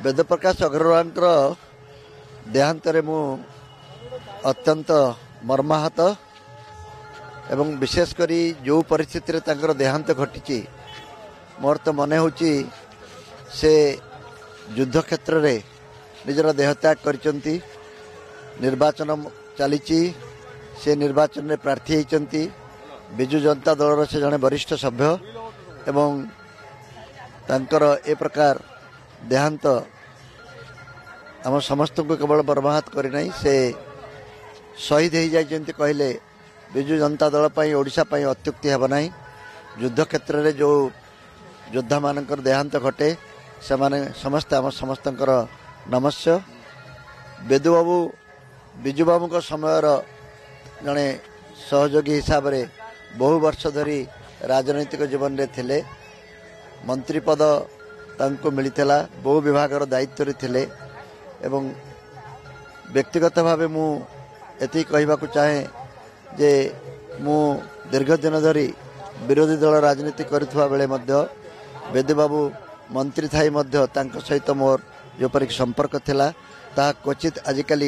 वेदप्रकाश अग्रवाल देहांत मु अत्यंत मर्माहत एवं विशेषकर जो परिस्थिति देहांत घटी मोर तो मन हो से युद्ध क्षेत्र में निजर देहत्याग करचंती निर्वाचन चली से निर्वाचन में प्रार्थी होती विजु जनता दल से जड़े वरिष्ठ सभ्य एवं तांकर ए प्रकार देहांत आम समस्त को केवल बर्बाद करना से शहीद हो जाती कहले विजु जनता दल ओडिशा अत्युक्ति हेब ना युद्ध क्षेत्र में जो योद्धा मान देहांत घटे से समस्ते आम समस्त नमस्य बेदुबाबू विजुबाबू को समय जड़े सहयोगी हिसाब से बहु वर्ष धरी राजनैतिक जीवन में थिले मंत्री पद तांको मिलिथिला बहु विभाग दायित्व थिले एवं व्यक्तिगत भाव मु एति कहबाकू चाहे जे मु दीर्घ दिन धरी विरोधी दल राजनीति करुवा बेले मध्य बेदुबाबू मंत्री थाई मध्य तांको सहित मोर जोपरिक संपर्क थिला ता क्वचित आजिकल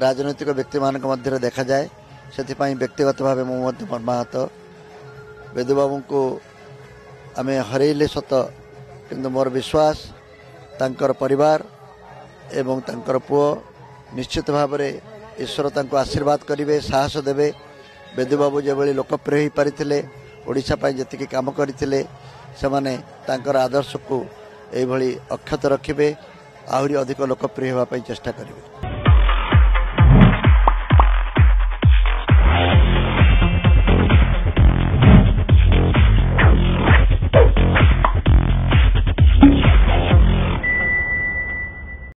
राजनैतिक व्यक्ति मानक मध्य देखा जाए से व्यक्तिगत भाव मु मर्माहत बेदुबाबू को आमे हरैले सत किंतु मोर विश्वास तांकर परिवार एवं तांकर पुओ निश्चित भाव में ईश्वर तांको आशीर्वाद करेंगे साहस देवे बेदुबाबू जो लोकप्रिय हो पारिथिले ओडिशा पई जतिके काम करथिले सेमाने तांकर आदर्श को एभली अक्षत रखिबे आहुरी अधिक लोकप्रिय होगा चेष्टा करेंगे।